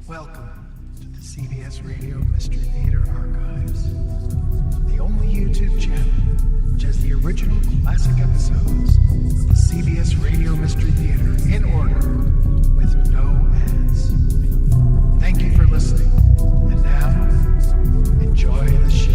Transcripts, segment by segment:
Welcome to the CBS Radio Mystery Theater Archives, the only YouTube channel which has the original classic episodes of the CBS Radio Mystery Theater in order with no ads. Thank you for listening, and now, enjoy the show.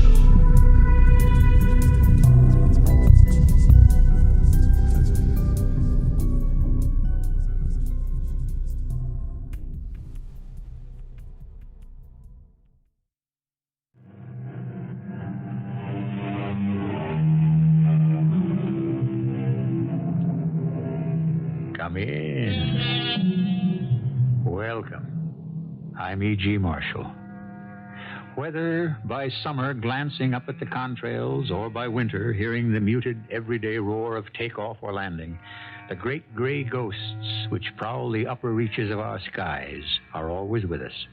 Come in. Welcome. I'm E.G. Marshall. Whether by summer glancing up at the contrails or by winter hearing the muted everyday roar of takeoff or landing, the great gray ghosts which prowl the upper reaches of our skies are always with us.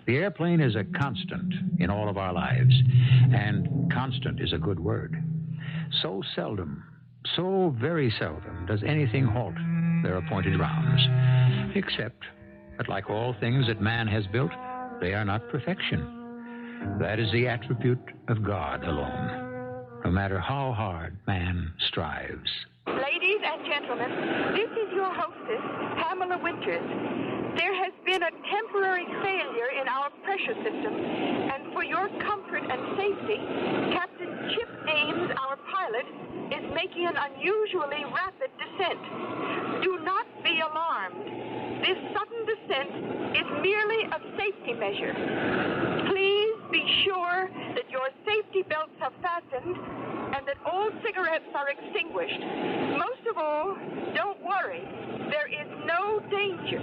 The airplane is a constant in all of our lives, and constant is a good word. So very seldom does anything halt their appointed rounds, except that, like all things that man has built, they are not perfection. That is the attribute of God alone, no matter how hard man strives. Ladies and gentlemen, this is your hostess, Pamela Winters. There has been a temporary failure in our pressure system, and for your comfort and safety, Captain Chip Ames, our pilot, is making an unusually rapid descent. Do not be alarmed. This sudden descent is merely a safety measure. Please be sure that your safety belts are fastened and that all cigarettes are extinguished. Most of all, don't worry. There is no danger.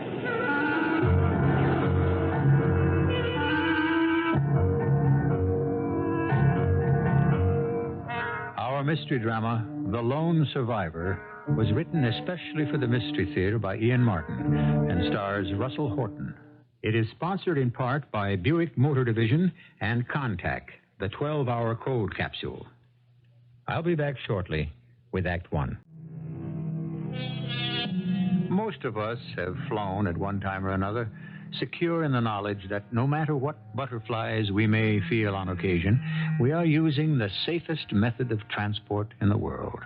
Our mystery drama, The Lone Survivor, was written especially for the Mystery Theater by Ian Martin and stars Russell Horton. It is sponsored in part by Buick Motor Division and Contact, the 12-hour cold capsule. I'll be back shortly with Act One. Most of us have flown at one time or another, secure in the knowledge that no matter what butterflies we may feel on occasion, we are using the safest method of transport in the world.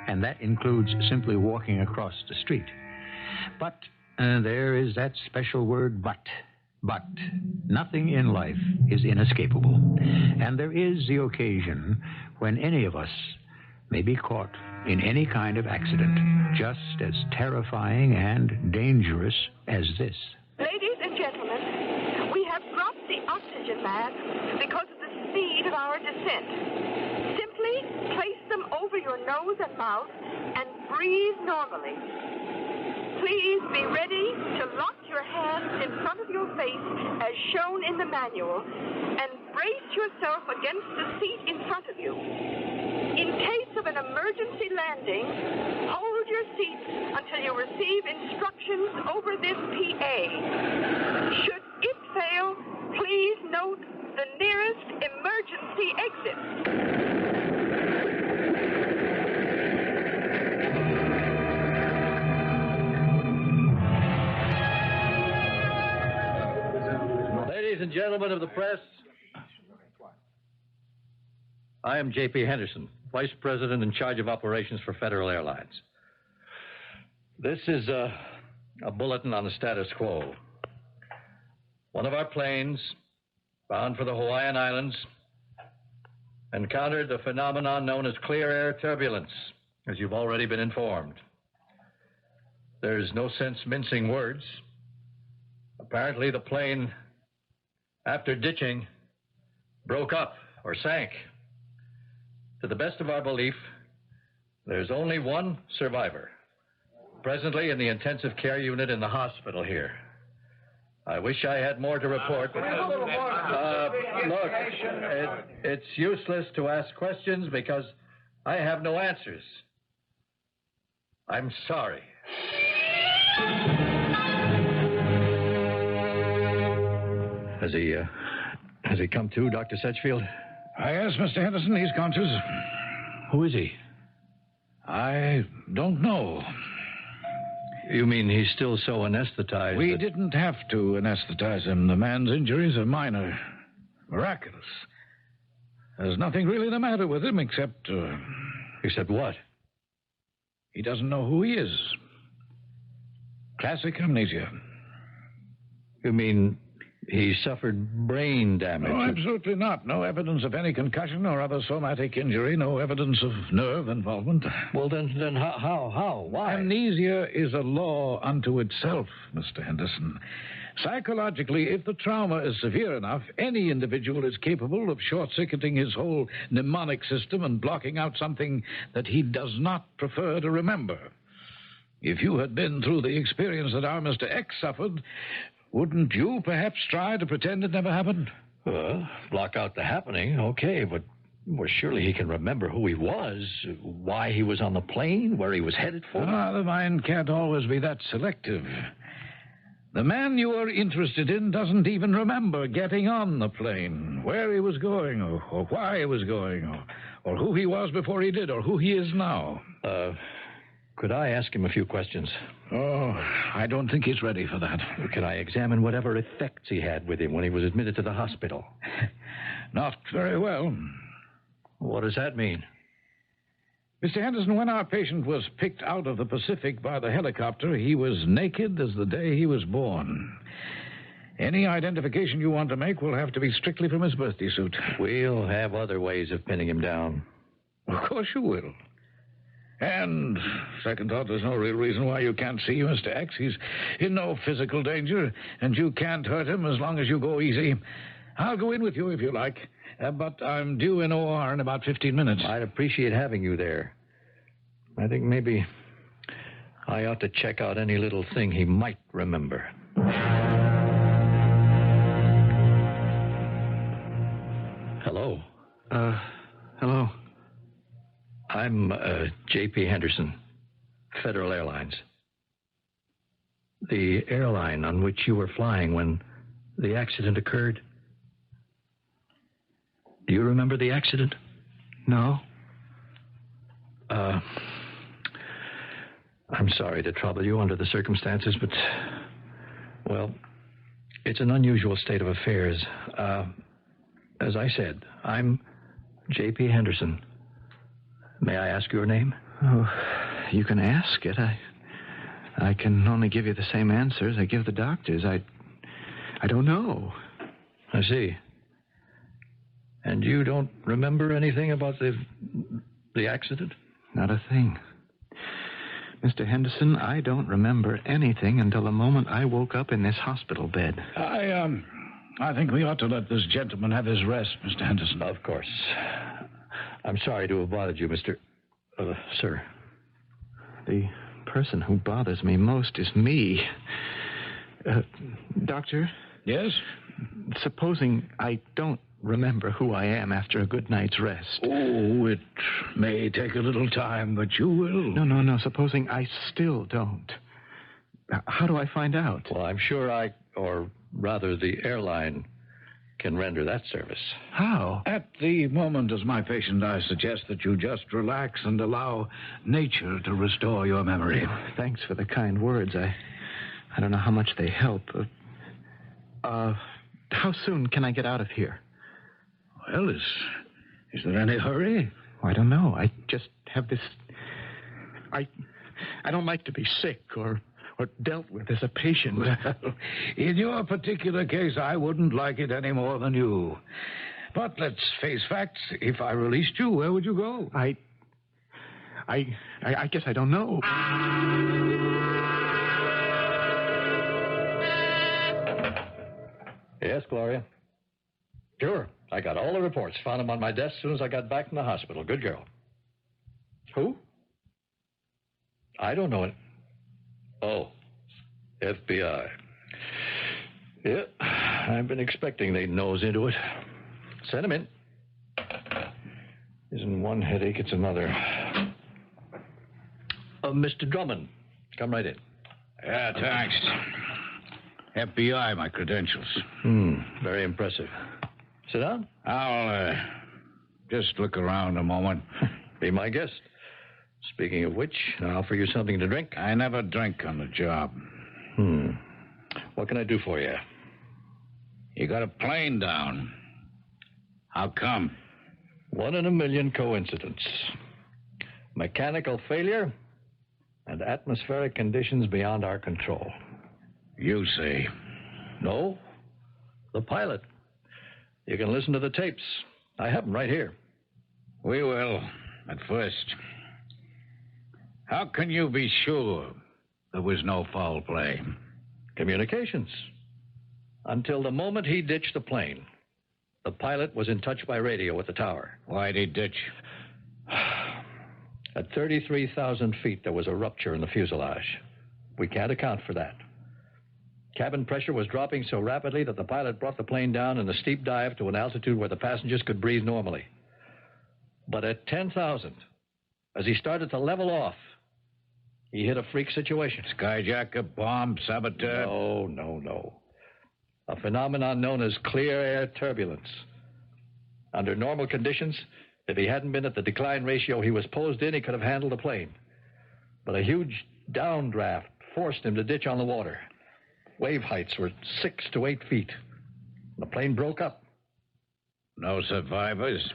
And that includes simply walking across the street. But there is that special word, but. But nothing in life is inescapable. And there is the occasion when any of us may be caught in any kind of accident, just as terrifying and dangerous as this. Ladies and gentlemen, we have dropped the oxygen mask because of the speed of our descent. Simply place them over your nose and mouth and breathe normally. Please be ready to lock your hands in front of your face as shown in the manual and brace yourself against the seat in front of you. In case of an emergency landing, hold your seat until you receive instructions over this PA. Should it fail, please note the nearest emergency exit. Ladies and gentlemen of the press, I am J.P. Henderson, Vice President in charge of operations for Federal Airlines. This is a bulletin on the status quo. One of our planes, bound for the Hawaiian Islands, encountered the phenomenon known as clear air turbulence, as you've already been informed. There's no sense mincing words. Apparently the plane, after ditching, broke up or sank. To the best of our belief, there's only one survivor, presently in the intensive care unit in the hospital here. I wish I had more to report, but look, it's useless to ask questions because I have no answers. I'm sorry. Has he come to, Dr. Sedgefield? Yes, Mr. Henderson, he's conscious. Who is he? I don't know. You mean he's still so anesthetized? We didn't have to anesthetize him. The man's injuries are minor. Miraculous. There's nothing really the matter with him except... Except what? He doesn't know who he is. Classic amnesia. You mean he suffered brain damage? No, absolutely not. No evidence of any concussion or other somatic injury. No evidence of nerve involvement. Well, then how? Why? Amnesia is a law unto itself, Mr. Henderson. Psychologically, if the trauma is severe enough, any individual is capable of short-circuiting his whole mnemonic system and blocking out something that he does not prefer to remember. If you had been through the experience that our Mr. X suffered, wouldn't you perhaps try to pretend it never happened? Well, block out the happening, okay, but surely he can remember who he was, why he was on the plane, where he was headed for. The mind can't always be that selective. The man you are interested in doesn't even remember getting on the plane, where he was going, or why he was going, or who he was before he did, or who he is now. Could I ask him a few questions? Oh, I don't think he's ready for that. Can I examine whatever effects he had with him when he was admitted to the hospital? Not very well. What does that mean? Mr. Henderson, when our patient was picked out of the Pacific by the helicopter, he was naked as the day he was born. Any identification you want to make will have to be strictly from his birthday suit. We'll have other ways of pinning him down. Of course you will. And, second thought, there's no real reason why you can't see Mr. X. He's in no physical danger, and you can't hurt him as long as you go easy. I'll go in with you if you like. But I'm due in OR in about 15 minutes. I'd appreciate having you there. I think maybe I ought to check out any little thing he might remember. Hello. Hello. I'm J.P. Henderson, Federal Airlines. The airline on which you were flying when the accident occurred. Do you remember the accident? No. I'm sorry to trouble you under the circumstances, but, well, it's an unusual state of affairs. As I said, I'm J.P. Henderson. May I ask your name? Oh, you can ask it. I can only give you the same answers I give the doctors. I don't know. I see. And you don't remember anything about the accident? Not a thing. Mr. Henderson, I don't remember anything until the moment I woke up in this hospital bed. I think we ought to let this gentleman have his rest, Mr. Henderson. Of course. I'm sorry to have bothered you, sir. The person who bothers me most is me. Doctor? Yes? Supposing I don't remember who I am after a good night's rest. Oh, it may take a little time, but you will. No. Supposing I still don't. How do I find out? Well, I'm sure or rather the airline, can render that service. How? At the moment, as my patient, I suggest that you just relax and allow nature to restore your memory. Thanks for the kind words. I don't know how much they help. How soon can I get out of here? Well, is there any hurry? Oh, I don't know. I just have this... I don't like to be sick or dealt with as a patient. Well, in your particular case, I wouldn't like it any more than you. But let's face facts. If I released you, where would you go? I guess I don't know. Yes, Gloria? Sure. I got all the reports. Found them on my desk as soon as I got back from the hospital. Good girl. Who? I don't know it. Oh, FBI. Yeah, I've been expecting they'd nose into it. Send them in. Isn't one headache, it's another. Mr. Drummond, come right in. Yeah, thanks. FBI, my credentials. Very impressive. Sit down. I'll just look around a moment. Be my guest. Speaking of which, I'll offer you something to drink. I never drink on the job. What can I do for you? You got a plane down. How come? 1 in a million coincidence. Mechanical failure and atmospheric conditions beyond our control. You say. No, the pilot. You can listen to the tapes. I have them right here. We will, at first. How can you be sure there was no foul play? Communications. Until the moment he ditched the plane, the pilot was in touch by radio with the tower. Why'd he ditch? At 33,000 feet, there was a rupture in the fuselage. We can't account for that. Cabin pressure was dropping so rapidly that the pilot brought the plane down in a steep dive to an altitude where the passengers could breathe normally. But at 10,000, as he started to level off, he hit a freak situation. Skyjacker, bomb, saboteur? No. A phenomenon known as clear air turbulence. Under normal conditions, if he hadn't been at the decline ratio he was posed in, he could have handled the plane. But a huge downdraft forced him to ditch on the water. Wave heights were 6 to 8 feet. The plane broke up. No survivors?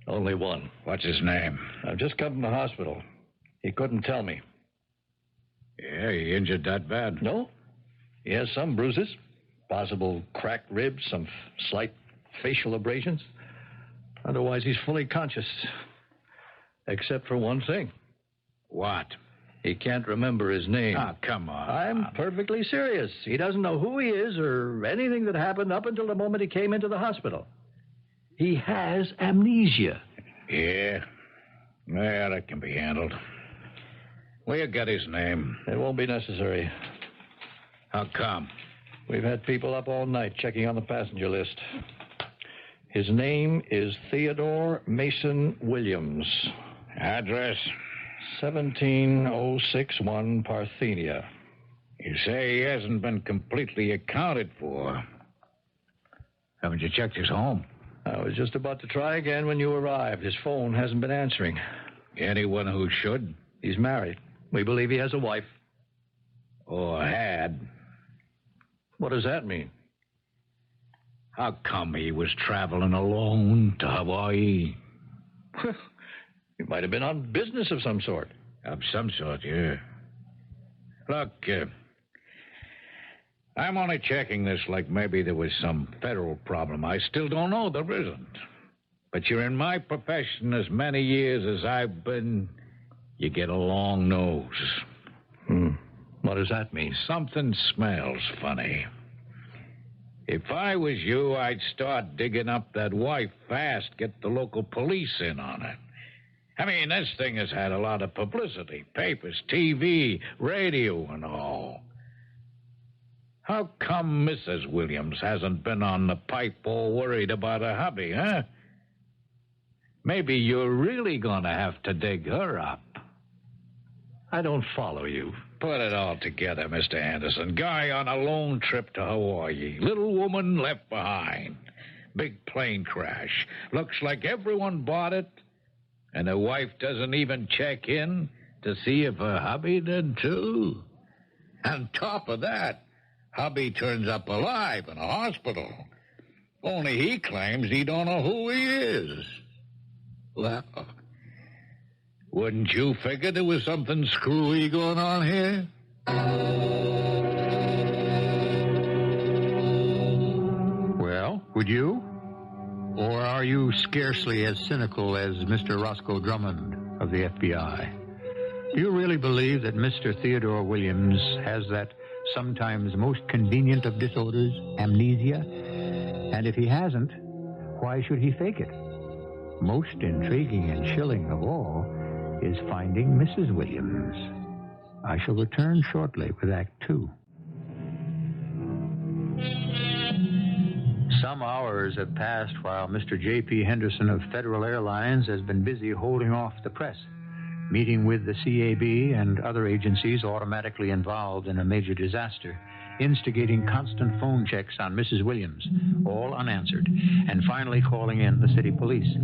Only one. What's his name? I've just come from the hospital. He couldn't tell me. Yeah, he injured that bad? No. He has some bruises, possible cracked ribs, some slight facial abrasions. Otherwise, he's fully conscious. Except for one thing. What? He can't remember his name. Oh, come on. I'm perfectly serious. He doesn't know who he is or anything that happened up until the moment he came into the hospital. He has amnesia. Yeah, that can be handled. Will you get his name? It won't be necessary. How come? We've had people up all night checking on the passenger list. His name is Theodore Mason Williams. Address? 17061 Parthenia. You say he hasn't been completely accounted for. Haven't you checked his home? I was just about to try again when you arrived. His phone hasn't been answering. Anyone who should? He's married. We believe he has a wife. Or had. What does that mean? How come he was traveling alone to Hawaii? He might have been on business of some sort. Of some sort, yeah. Look, I'm only checking this like maybe there was some federal problem. I still don't know there isn't. But you're in my profession as many years as I've been. You get a long nose. What does that mean? Something smells funny. If I was you, I'd start digging up that wife fast, get the local police in on it. I mean, this thing has had a lot of publicity. Papers, TV, radio, and all. How come Mrs. Williams hasn't been on the pipe all worried about her hubby, huh? Maybe you're really going to have to dig her up. I don't follow you. Put it all together, Mr. Anderson. Guy on a lone trip to Hawaii. Little woman left behind. Big plane crash. Looks like everyone bought it. And the wife doesn't even check in to see if her hubby did, too. On top of that, hubby turns up alive in a hospital. Only he claims he don't know who he is. Well, wouldn't you figure there was something screwy going on here? Well, would you? Or are you scarcely as cynical as Mr. Roscoe Drummond of the FBI? Do you really believe that Mr. Theodore Williams has that sometimes most convenient of disorders, amnesia? And if he hasn't, why should he fake it? Most intriguing and chilling of all is finding Mrs. Williams. I shall return shortly with Act 2. Some hours have passed while Mr. J.P. Henderson of Federal Airlines has been busy holding off the press, meeting with the CAB and other agencies automatically involved in a major disaster instigating constant phone checks on Mrs. Williams, all unanswered, and finally calling in the city police.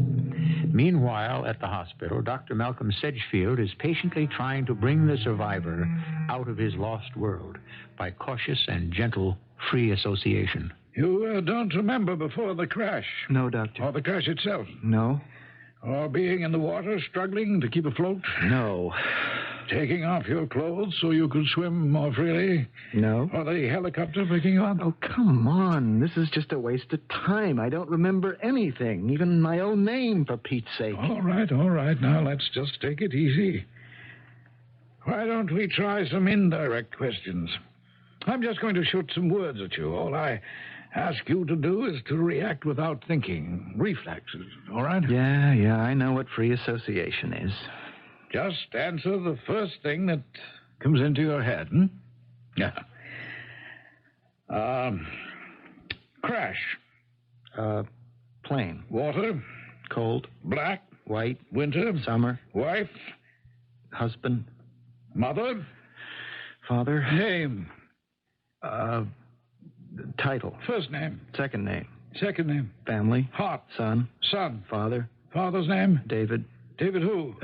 Meanwhile, at the hospital, Dr. Malcolm Sedgefield is patiently trying to bring the survivor out of his lost world by cautious and gentle free association. You don't remember before the crash? No, Doctor. Or the crash itself? No. Or being in the water, struggling to keep afloat? No. Taking off your clothes so you could swim more freely? No. Or the helicopter picking you up? Oh, come on. This is just a waste of time. I don't remember anything, even my own name, for Pete's sake. All right. Now let's just take it easy. Why don't we try some indirect questions? I'm just going to shoot some words at you. All I ask you to do is to react without thinking. Reflexes, all right? Yeah, I know what free association is. Just answer the first thing that comes into your head, Yeah. Crash. Plane. Water. Cold. Black. White. Winter. Summer. Wife. Husband. Mother. Father. Name. Title. First name. Second name. Second name. Family. Heart. Son. Son. Father. Father's name. David. David who?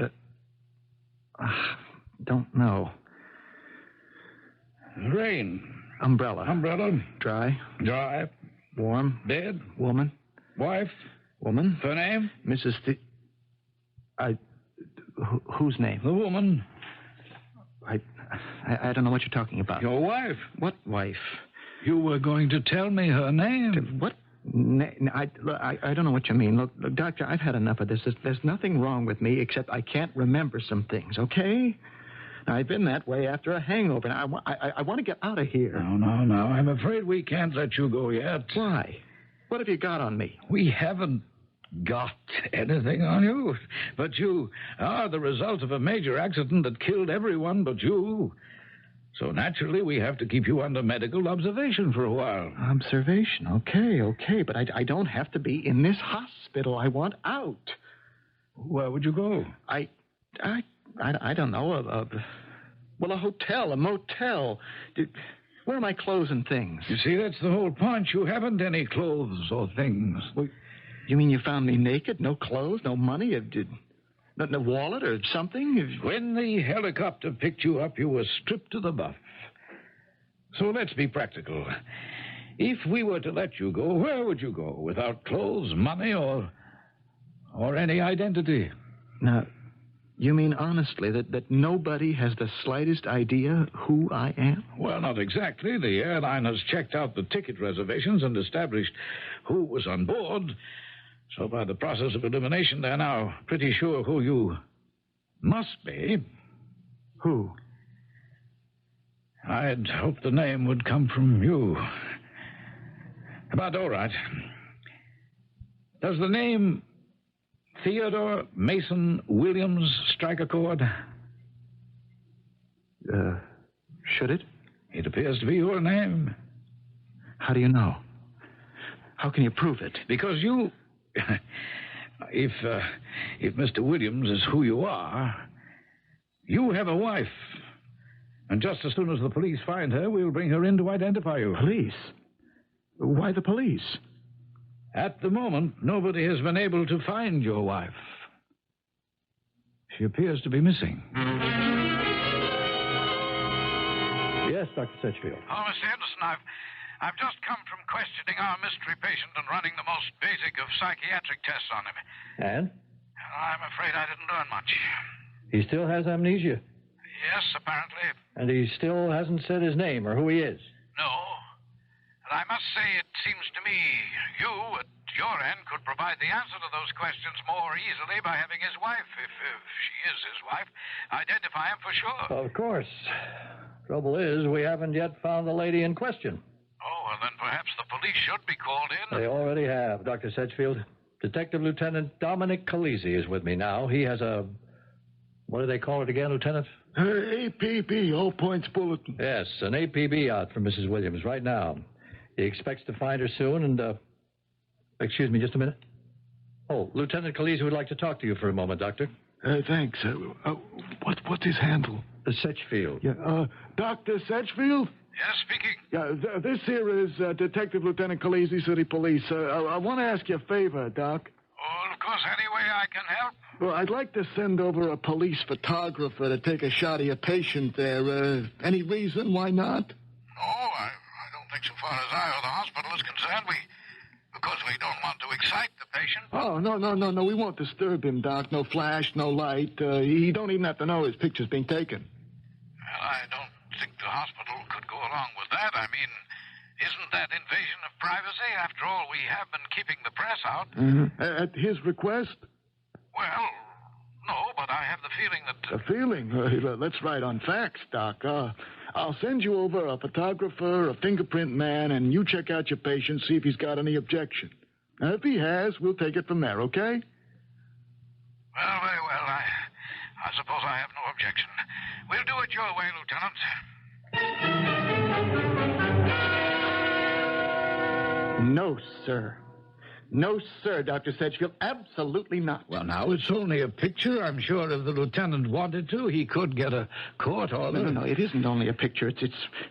Don't know. Rain. Umbrella. Umbrella. Dry. Dry. Warm. Bed. Woman. Wife. Woman. Her name? Mrs. Whose name? The woman. I don't know what you're talking about. Your wife. What wife? You were going to tell me her name. What? I don't know what you mean. Look, Doctor, I've had enough of this. There's nothing wrong with me except I can't remember some things, okay? Now, I've been that way after a hangover, and I want to get out of here. No. I'm afraid we can't let you go yet. Why? What have you got on me? We haven't got anything on you. But you are the result of a major accident that killed everyone but you. So naturally, we have to keep you under medical observation for a while. Observation, okay. But I don't have to be in this hospital. I want out. Where would you go? I don't know. A hotel, a motel. Where are my clothes and things? You see, that's the whole point. You haven't any clothes or things. Well, you mean you found me naked? No clothes, no money? No wallet or something? When the helicopter picked you up, you were stripped to the buff. So let's be practical. If we were to let you go, where would you go? Without clothes, money, or any identity? Now, you mean honestly that nobody has the slightest idea who I am? Well, not exactly. The airline has checked out the ticket reservations and established who was on board. So by the process of elimination, they're now pretty sure who you must be. Who? I'd hoped the name would come from you. But all right. Does the name Theodore Mason Williams strike a chord? Should it? It appears to be your name. How do you know? How can you prove it? Because you... If Mr. Williams is who you are, you have a wife. And just as soon as the police find her, we'll bring her in to identify you. Police? Why the police? At the moment, nobody has been able to find your wife. She appears to be missing. Yes, Dr. Sedgefield. Oh, Mr. Henderson, I've just come from questioning our mystery patient and running the most basic of psychiatric tests on him. And? I'm afraid I didn't learn much. He still has amnesia. Yes, apparently. And he still hasn't said his name or who he is. No. And I must say, it seems to me you, at your end, could provide the answer to those questions more easily by having his wife, if she is his wife, identify him for sure. Of course. Trouble is, we haven't yet found the lady in question. Oh, well, then perhaps the police should be called in. They already have, Dr. Sedgefield. Detective Lieutenant Dominic Calisi is with me now. He has a... What do they call it again, Lieutenant? APB, all points bulletin. Yes, an APB out for Mrs. Williams right now. He expects to find her soon and, Excuse me just a minute. Oh, Lieutenant Calisi would like to talk to you for a moment, Doctor. Thanks. What's his handle? Sedgefield. Yeah, Dr. Sedgefield? Yes, speaking. Yeah, this here is Detective Lieutenant Khaleesi, City Police. I want to ask you a favor, Doc. Oh, of course, any way I can help. Well, I'd like to send over a police photographer to take a shot of your patient there. Any reason why not? No, I don't think so far as I or the hospital is concerned. Because we don't want to excite the patient. Oh, no. We won't disturb him, Doc. No flash, no light. He don't even have to know his picture's being taken. Well, I don't think the hospital could go along with that. I mean, isn't that invasion of privacy? After all, we have been keeping the press out. Mm-hmm. At his request? Well, no, but I have the feeling that... A feeling? Let's write on facts, Doc. I'll send you over a photographer, a fingerprint man, and you check out your patient, see if he's got any objection. Now, if he has, we'll take it from there, okay? Well, very well. I suppose I have no objection. We'll do it your way, Lieutenant. No, sir. No, sir, Dr. Sedgefield. Absolutely not. Well, now, it's only a picture. I'm sure if the lieutenant wanted to, he could get a court order. No, it isn't only a picture.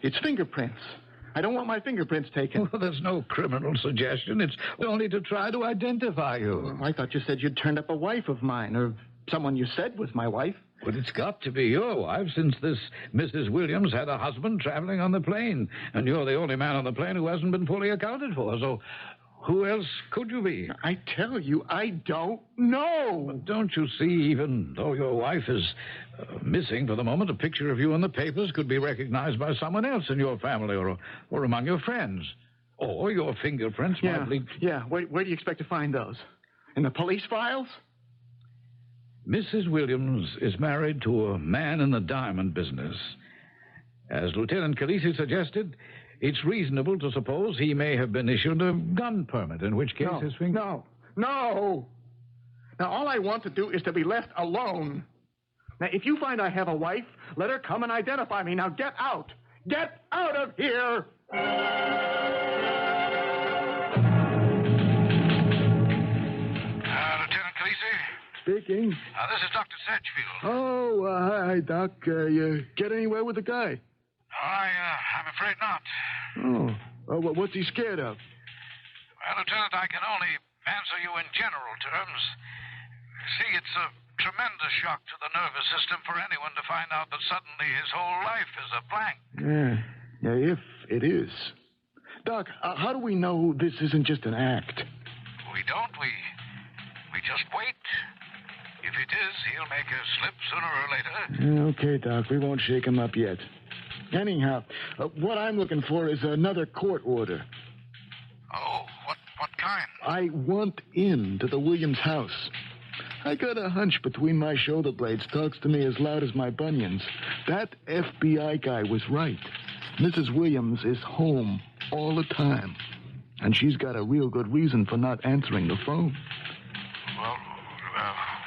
It's fingerprints. I don't want my fingerprints taken. Well, there's no criminal suggestion. It's only to try to identify you. Well, I thought you said you'd turned up a wife of mine, or someone you said was my wife. But it's got to be your wife, since this Mrs. Williams had a husband traveling on the plane, and you're the only man on the plane who hasn't been fully accounted for, so... Who else could you be? I tell you, I don't know. But don't you see, even though your wife is missing for the moment, a picture of you in the papers could be recognized by someone else in your family or among your friends. Or your fingerprints might lead... Yeah, where do you expect to find those? In the police files? Mrs. Williams is married to a man in the diamond business. As Lieutenant Khaleesi suggested... It's reasonable to suppose he may have been issued a gun permit, in which case his finger... No. Now, all I want to do is to be left alone. Now, if you find I have a wife, let her come and identify me. Now, get out. Get out of here! Lieutenant Khaleesi? Speaking. This is Dr. Sedgefield. Oh, hi, Doc. You get anywhere with the guy? I'm afraid not. Oh, well, what's he scared of? Well, Lieutenant, I can only answer you in general terms. See, it's a tremendous shock to the nervous system for anyone to find out that suddenly his whole life is a blank. Yeah, if it is. Doc, how do we know this isn't just an act? We don't. We just wait. If it is, he'll make a slip sooner or later. Okay, Doc, we won't shake him up yet. Anyhow, what I'm looking for is another court order. Oh, what kind? I want into the Williams house. I got a hunch between my shoulder blades talks to me as loud as my bunions. That FBI guy was right. Mrs. Williams is home all the time. And she's got a real good reason for not answering the phone. Well,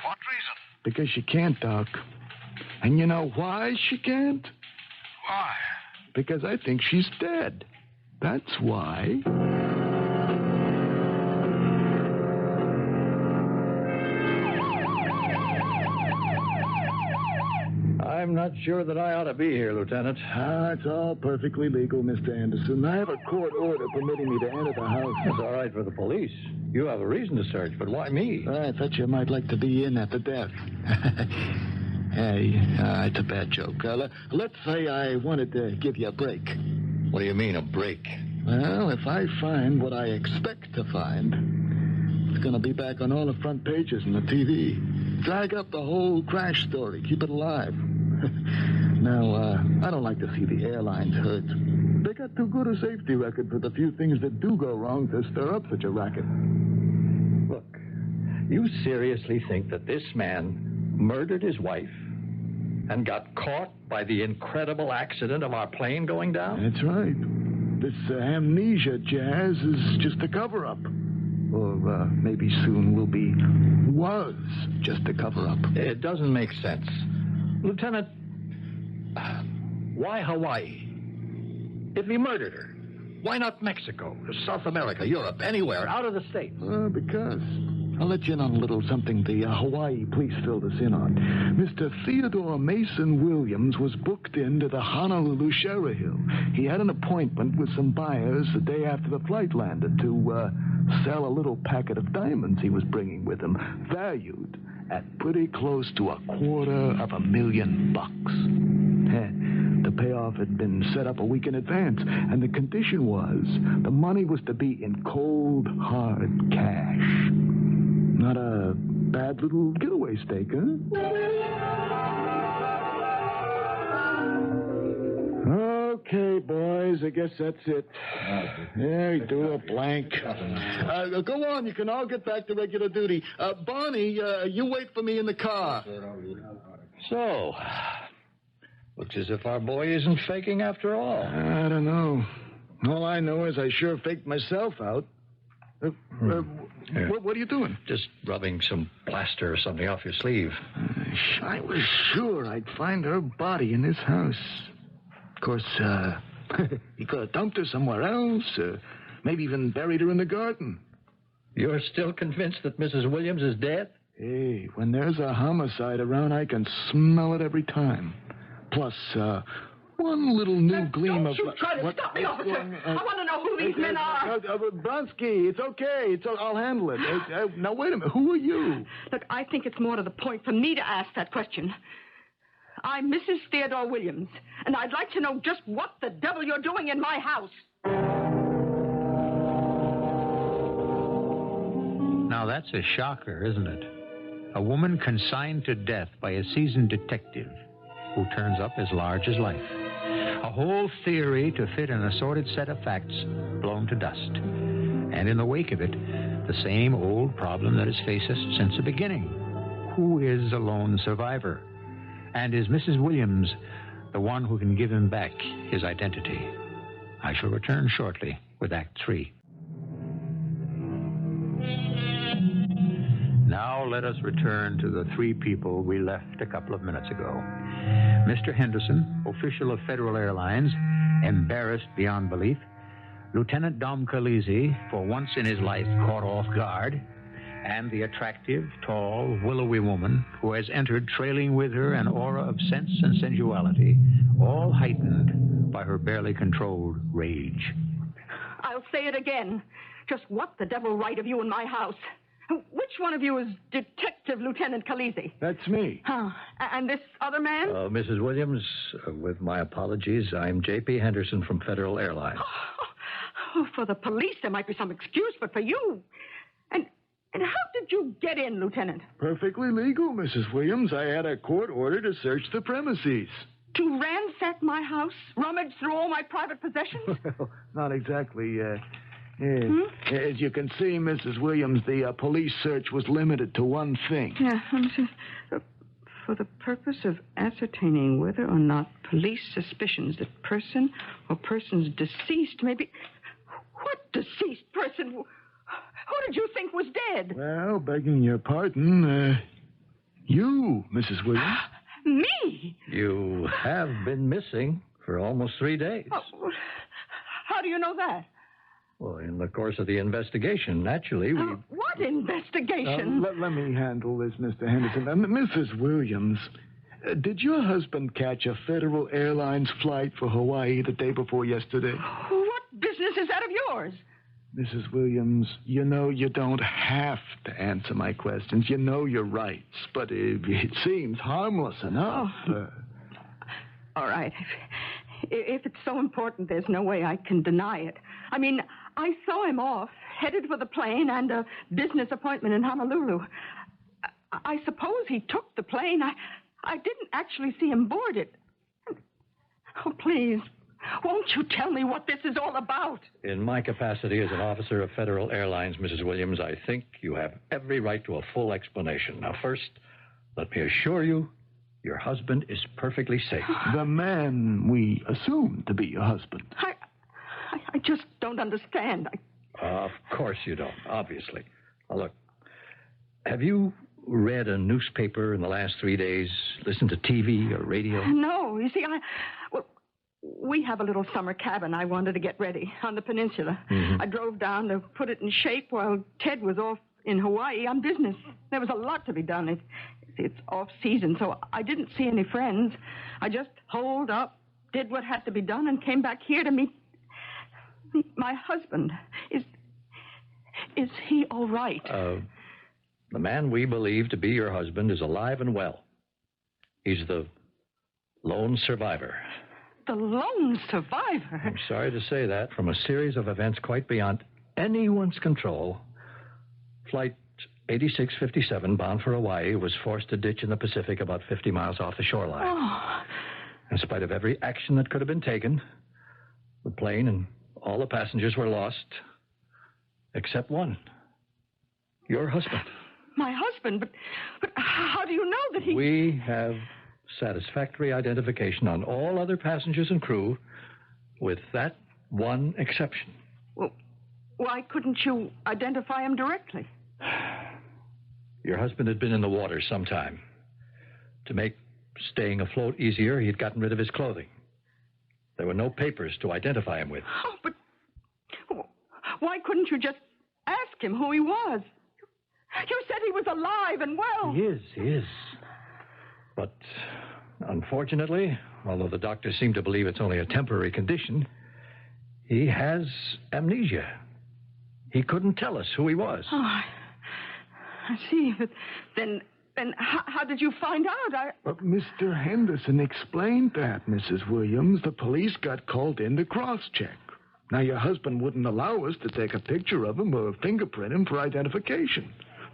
what reason? Because she can't, Doc. And you know why she can't? Why? Because I think she's dead. That's why. I'm not sure that I ought to be here, Lieutenant. It's all perfectly legal, Mr. Anderson. I have a court order permitting me to enter the house. It's all right for the police. You have a reason to search, but why me? I thought you might like to be in at the death. Hey, it's a bad joke. Let's say I wanted to give you a break. What do you mean, a break? Well, if I find what I expect to find, it's going to be back on all the front pages and the TV. Drag up the whole crash story. Keep it alive. Now, I don't like to see the airlines hurt. They got too good a safety record for the few things that do go wrong to stir up such a racket. Look, you seriously think that this man murdered his wife and got caught by the incredible accident of our plane going down? That's right. This amnesia jazz is just a cover-up. Or maybe soon was just a cover-up. It doesn't make sense. Lieutenant, why Hawaii? If he murdered her, why not Mexico, South America, Europe, anywhere, out of the state? Because I'll let you in on a little something the Hawaii police filled us in on. Mr. Theodore Mason Williams was booked into the Honolulu Hill. He had an appointment with some buyers the day after the flight landed to sell a little packet of diamonds he was bringing with him, valued at pretty close to $250,000. The payoff had been set up a week in advance, and the condition was the money was to be in cold, hard cash. Not a bad little getaway stake, huh? Okay, boys, I guess that's it. There, do a blank. Go on, you can all get back to regular duty. Barney, you wait for me in the car. So, looks as if our boy isn't faking after all. I don't know. All I know is I sure faked myself out. What are you doing? Just rubbing some plaster or something off your sleeve. I was sure I'd find her body in this house. Of course, he could have dumped her somewhere else, maybe even buried her in the garden. You're still convinced that Mrs. Williams is dead? Hey, when there's a homicide around, I can smell it every time. Plus, one little new gleam Don't you try to stop me, officer. I want to know who these men are. Bronsky, it's okay. I'll handle it. Now, wait a minute. Who are you? Look, I think it's more to the point for me to ask that question. I'm Mrs. Theodore Williams, and I'd like to know just what the devil you're doing in my house. Now, that's a shocker, isn't it? A woman consigned to death by a seasoned detective who turns up as large as life. A whole theory to fit an assorted set of facts blown to dust. And in the wake of it, the same old problem that has faced us since the beginning. Who is a lone survivor? And is Mrs. Williams the one who can give him back his identity? I shall return shortly with Act 3. Now let us return to the three people we left a couple of minutes ago. Mr. Henderson, official of Federal Airlines, embarrassed beyond belief. Lieutenant Dom Calisi, for once in his life caught off guard. And the attractive, tall, willowy woman who has entered trailing with her an aura of sense and sensuality, all heightened by her barely controlled rage. I'll say it again. Just what the devil right of you in my house? Which one of you is Detective Lieutenant Calisi? That's me. Huh. And this other man? Mrs. Williams, with my apologies, I'm J.P. Henderson from Federal Airlines. Oh, for the police, there might be some excuse, but for you... And how did you get in, Lieutenant? Perfectly legal, Mrs. Williams. I had a court order to search the premises. To ransack my house? Rummage through all my private possessions? Well, not exactly. As you can see, Mrs. Williams, the police search was limited to one thing. Yeah, for the purpose of ascertaining whether or not police suspicions that person or persons deceased may be... What deceased person? Who did you think was dead? Well, begging your pardon, you, Mrs. Williams. Me? You have been missing for almost 3 days. Oh, how do you know that? Well, in the course of the investigation, naturally, we... What investigation? Let me handle this, Mr. Henderson. Mrs. Williams, did your husband catch a Federal Airlines flight for Hawaii the day before yesterday? What business is that of yours? Mrs. Williams, you know you don't have to answer my questions. You know your rights, but it seems harmless enough. All right. If it's so important, there's no way I can deny it. I mean, I saw him off, headed for the plane and a business appointment in Honolulu. I suppose he took the plane. I didn't actually see him board it. Oh, please. Won't you tell me what this is all about? In my capacity as an officer of Federal Airlines, Mrs. Williams, I think you have every right to a full explanation. Now, first, let me assure you, your husband is perfectly safe. The man we assume to be your husband. I just don't understand. Of course you don't, obviously. Now, look, have you read a newspaper in the last 3 days, listened to TV or radio? No, you see, we have a little summer cabin I wanted to get ready on the peninsula. Mm-hmm. I drove down to put it in shape while Ted was off in Hawaii on business. There was a lot to be done. It's off-season, so I didn't see any friends. I just holed up, did what had to be done, and came back here to meet my husband. Is he all right? The man we believe to be your husband is alive and well. He's the lone survivor. The lone survivor? I'm sorry to say that. From a series of events quite beyond anyone's control, Flight 8657, bound for Hawaii, was forced to ditch in the Pacific about 50 miles off the shoreline. Oh. In spite of every action that could have been taken, the plane and all the passengers were lost, except one. Your husband. My husband? But how do you know that he... We have satisfactory identification on all other passengers and crew, with that one exception. Well, why couldn't you identify him directly? Your husband had been in the water some time. To make staying afloat easier, he had gotten rid of his clothing. There were no papers to identify him with. Oh, but why couldn't you just ask him who he was? You said he was alive and well. He is. But unfortunately, although the doctors seem to believe it's only a temporary condition, he has amnesia. He couldn't tell us who he was. Oh, I see. But then how did you find out? But Mr. Henderson explained that, Mrs. Williams. The police got called in to cross-check. Now, your husband wouldn't allow us to take a picture of him or fingerprint him for identification.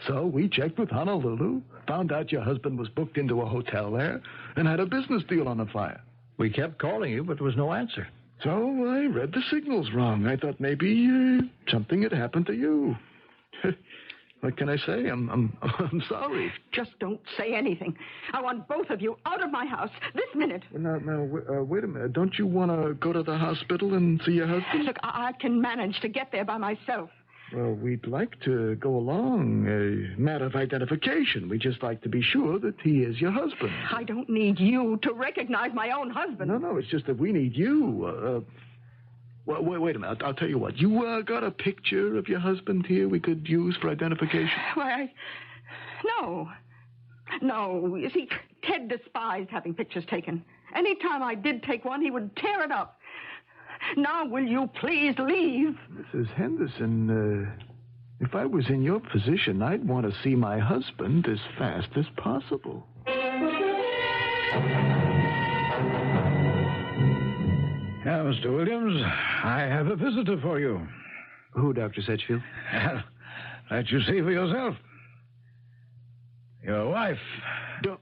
So we checked with Honolulu, found out your husband was booked into a hotel there, and had a business deal on the fire. We kept calling you, but there was no answer. So I read the signals wrong. I thought maybe something had happened to you. What can I say? I'm sorry. Just don't say anything. I want both of you out of my house this minute. Now, wait a minute. Don't you want to go to the hospital and see your husband? Look, I can manage to get there by myself. Well, we'd like to go along. A matter of identification. We'd just like to be sure that he is your husband. I don't need you to recognize my own husband. No, it's just that we need you. Well, wait a minute. I'll tell you what. You got a picture of your husband here we could use for identification? Why, No. You see, Ted despised having pictures taken. Anytime I did take one, he would tear it up. Now, will you please leave? Mrs. Henderson, if I was in your position, I'd want to see my husband as fast as possible. Yeah, Mr. Williams, I have a visitor for you. Who, Dr. Sedgefield? Let you see for yourself. Your wife. No.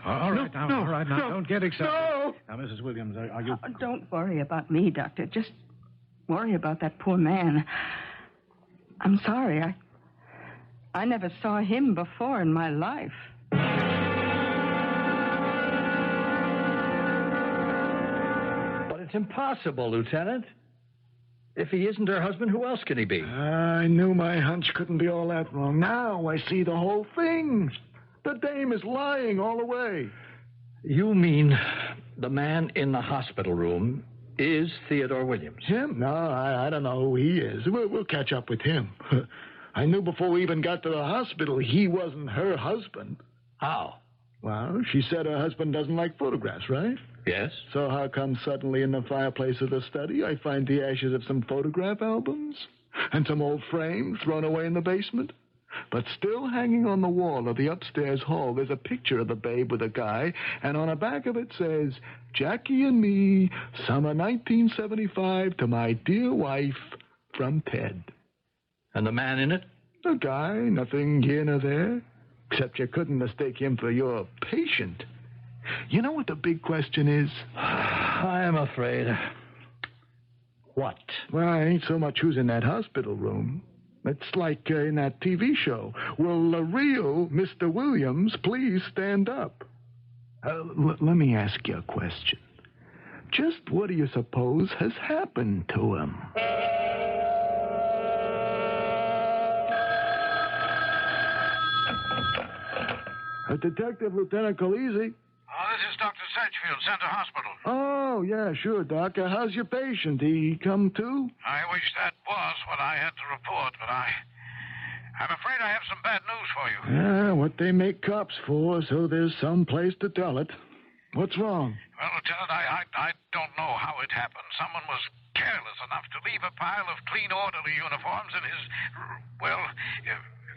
All right, now, don't get excited. No. Now, Mrs. Williams, are you... Don't worry about me, Doctor. Just worry about that poor man. I'm sorry. I never saw him before in my life. But it's impossible, Lieutenant. If he isn't her husband, who else can he be? I knew my hunch couldn't be all that wrong. Now I see the whole thing. The dame is lying all the way. You mean the man in the hospital room is Theodore Williams? Him? No, I don't know who he is. We'll catch up with him. I knew before we even got to the hospital he wasn't her husband. How? Well, she said her husband doesn't like photographs, right? Yes. So how come suddenly in the fireplace of the study I find the ashes of some photograph albums and some old frames thrown away in the basement? But still hanging on the wall of the upstairs hall, there's a picture of the babe with a guy, and on the back of it says, Jackie and me, summer 1975, to my dear wife, from Ted. And the man in it? A guy, nothing here nor there, except you couldn't mistake him for your patient. You know what the big question is? I'm afraid. What? Well, it ain't so much who's in that hospital room. It's like in that TV show. Will the real Mr. Williams please stand up? Let me ask you a question. Just what do you suppose has happened to him? Detective Lieutenant Colisi. Oh, this is Dr. Sedgefield, Center Hospital. Oh, yeah, sure, Doc. How's your patient? He come to? I wish that was what I had to report, but I'm afraid I have some bad news for you. Yeah, what they make cops for, so there's some place to tell it. What's wrong? Well, Lieutenant, I don't know how it happened. Someone was careless enough to leave a pile of clean, orderly uniforms in his, well,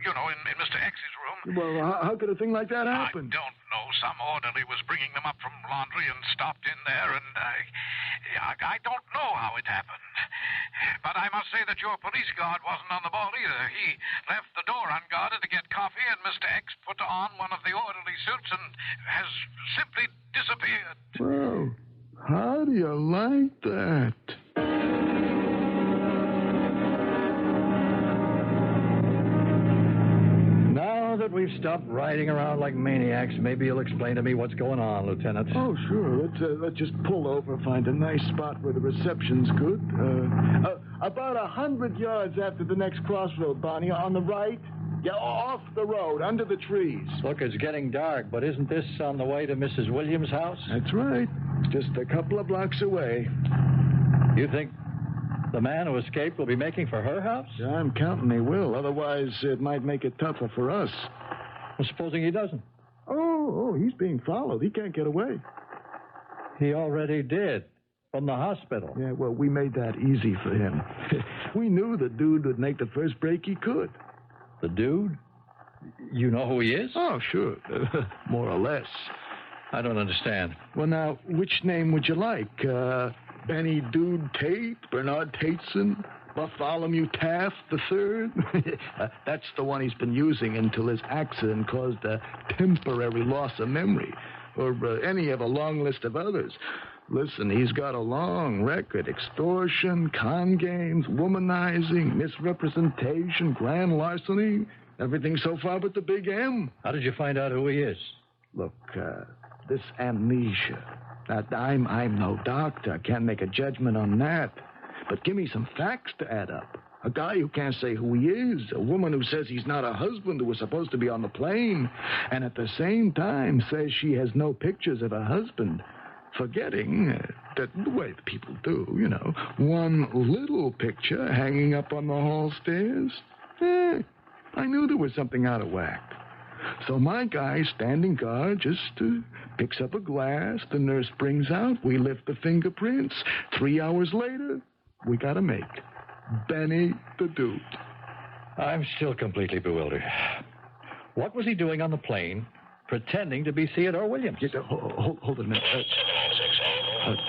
you know, in Mr. X's room. Well, how could a thing like that happen? I don't know. Some orderly was bringing them up from laundry and stopped in there, and I don't know how it happened. But I must say that your police guard wasn't on the ball either. He left the door unguarded to get coffee, and Mr. X put on one of the orderly suits and has simply disappeared. Well, how do you like that? Now that we've stopped riding around like maniacs, maybe you'll explain to me what's going on, Lieutenant. Oh, sure. Let's just pull over, find a nice spot where the reception's good. About 100 yards after the next crossroad, Bonnie, on the right. Yeah, off the road, under the trees. Look, it's getting dark, but isn't this on the way to Mrs. Williams' house? That's right. Just a couple of blocks away. You think the man who escaped will be making for her house? Yeah, I'm counting he will. Otherwise, it might make it tougher for us. Well, supposing he doesn't? Oh, he's being followed. He can't get away. He already did. From the hospital. Yeah, well, we made that easy for him. We knew the dude would make the first break he could. The dude? You know who he is? Oh, sure. More or less. I don't understand. Well, now, which name would you like? Benny Dude Tate? Bernard Tateson? Bartholomew Taft III? That's the one he's been using until his accident caused a temporary loss of memory. Or any of a long list of others. Listen, he's got a long record. Extortion, con games, womanizing, misrepresentation, grand larceny. Everything so far but the big M. How did you find out who he is? Look, this amnesia. I'm no doctor. I can't make a judgment on that. But give me some facts to add up. A guy who can't say who he is. A woman who says he's not a husband who was supposed to be on the plane. And at the same time says she has no pictures of her husband. Forgetting that the way the people do, you know, one little picture hanging up on the hall stairs. I knew there was something out of whack. So my guy, standing guard, just picks up a glass. The nurse brings out. We lift the fingerprints. 3 hours later, we got a make. Benny the Dude. I'm still completely bewildered. What was he doing on the plane pretending to be Theodore Williams? Hold it a minute.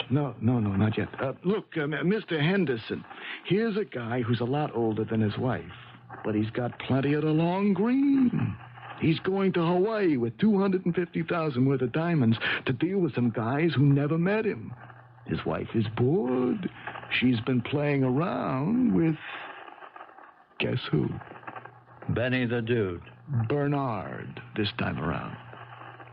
No, not yet. Look, Mr. Henderson, here's a guy who's a lot older than his wife, but he's got plenty of the long green. He's going to Hawaii with $250,000 worth of diamonds to deal with some guys who never met him. His wife is bored. She's been playing around with... guess who? Benny the Dude. Bernard, this time around.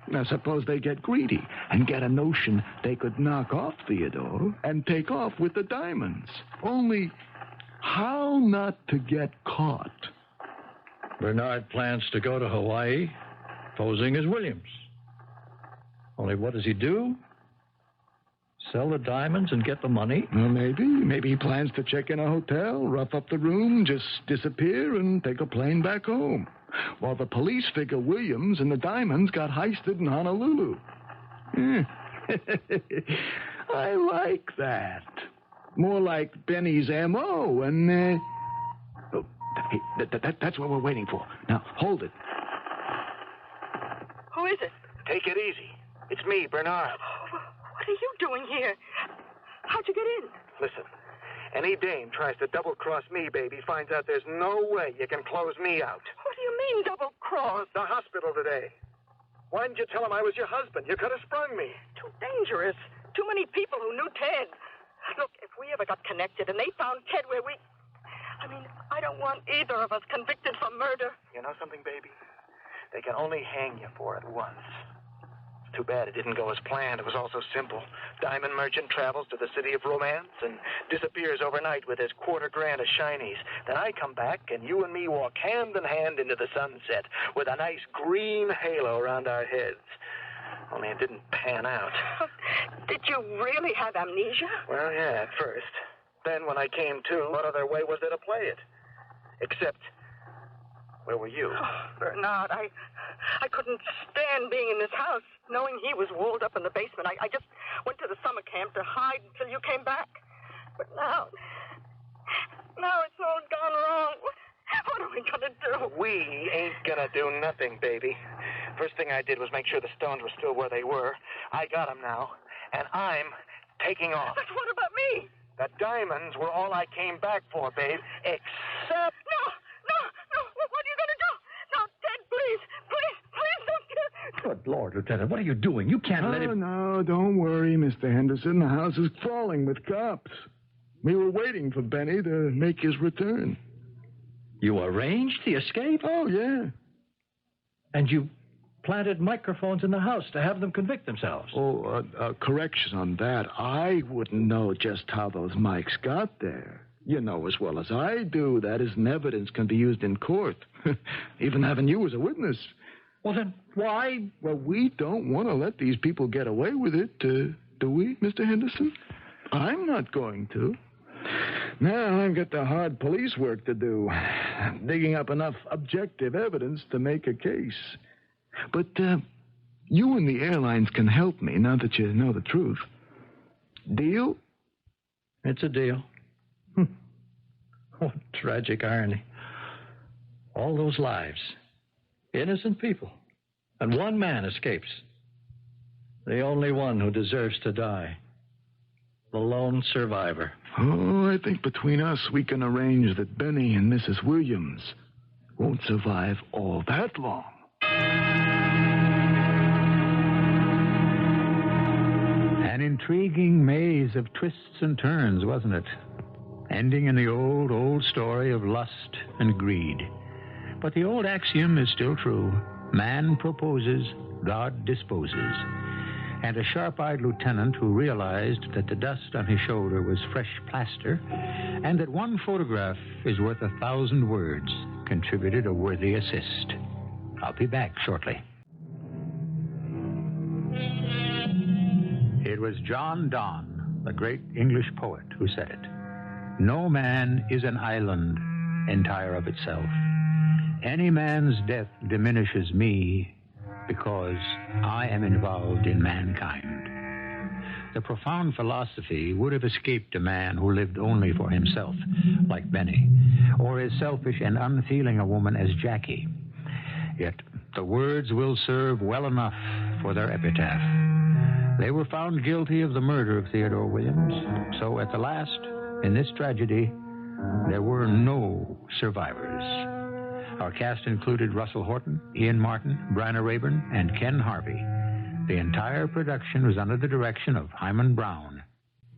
Now, suppose they get greedy and get a notion they could knock off Theodore and take off with the diamonds. Only, how not to get caught? Bernard plans to go to Hawaii posing as Williams. Only what does he do? Sell the diamonds and get the money? Well, maybe. Maybe he plans to check in a hotel, rough up the room, just disappear and take a plane back home. While the police figure Williams and the diamonds got heisted in Honolulu. I like that. More like Benny's M.O. and, that's what we're waiting for. Now, hold it. Who is it? Take it easy. It's me, Bernard. What are you doing here? How'd you get in? Listen, any dame tries to double-cross me, baby, finds out there's no way you can close me out. What do you mean, double-cross? The hospital today. Why didn't you tell him I was your husband? You could have sprung me. Too dangerous. Too many people who knew Ted. Look, if we ever got connected and they found Ted where we... I don't want either of us convicted for murder. You know something, baby? They can only hang you for it once. Too bad it didn't go as planned. It was all so simple. Diamond merchant travels to the city of romance and disappears overnight with his $250,000 of shinies. Then I come back, and you and me walk hand in hand into the sunset with a nice green halo around our heads. Only it didn't pan out. Did you really have amnesia? Well, yeah, at first. Then when I came to, what other way was there to play it? Except Where were you? Oh, Bernard, I couldn't stand being in this house, knowing he was walled up in the basement. I just went to the summer camp to hide until you came back. But now it's all gone wrong. What are we going to do? We ain't gonna do nothing, baby. First thing I did was make sure the stones were still where they were. I got them now, and I'm taking off. But what about me? The diamonds were all I came back for, babe, except... No. What are you going to do? No, Ted, please don't get... Good Lord, Lieutenant, what are you doing? You can't let him... No, don't worry, Mr. Henderson. The house is crawling with cops. We were waiting for Benny to make his return. You arranged the escape? Oh, yeah. And you planted microphones in the house to have them convict themselves. Oh, correction on that. I wouldn't know just how those mics got there. You know as well as I do that isn't evidence can be used in court. Even having you as a witness. Well, then why? Well, we don't want to let these people get away with it, do we, Mr. Henderson? I'm not going to. Now I've got the hard police work to do, digging up enough objective evidence to make a case. But you and the airlines can help me now that you know the truth. Deal? It's a deal. What tragic irony. All those lives, innocent people, and one man escapes. The only one who deserves to die. The lone survivor. Oh, I think between us we can arrange that Benny and Mrs. Williams won't survive all that long. An intriguing maze of twists and turns, wasn't it? Ending in the old story of lust and greed. But the old axiom is still true. Man proposes, God disposes. And a sharp-eyed lieutenant who realized that the dust on his shoulder was fresh plaster and that one photograph is worth 1,000 words contributed a worthy assist. I'll be back shortly. It was John Donne, the great English poet, who said it. No man is an island entire of itself. Any man's death diminishes me because I am involved in mankind. The profound philosophy would have escaped a man who lived only for himself, like Benny, or as selfish and unfeeling a woman as Jackie. Yet the words will serve well enough for their epitaph. They were found guilty of the murder of Theodore Williams, so at the last, in this tragedy, there were no survivors. Our cast included Russell Horton, Ian Martin, Bryna Raeburn, and Ken Harvey. The entire production was under the direction of Hyman Brown.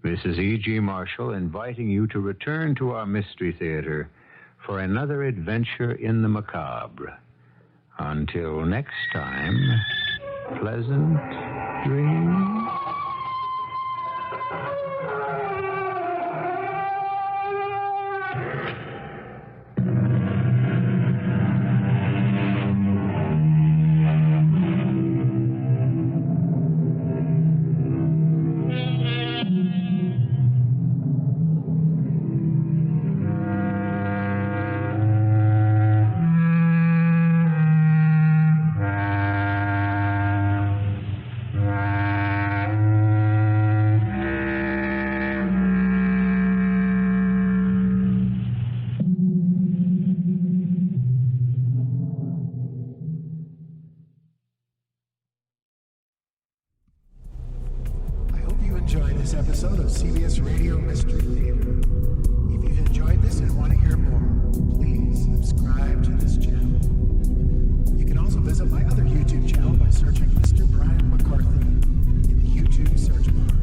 This is E.G. Marshall inviting you to return to our Mystery Theater for another adventure in the macabre. Until next time, pleasant dreams. Enjoyed this episode of CBS Radio Mystery Theater. If you've enjoyed this and want to hear more, please subscribe to this channel. You can also visit my other YouTube channel by searching Mr. Brian McCarthy in the YouTube search bar.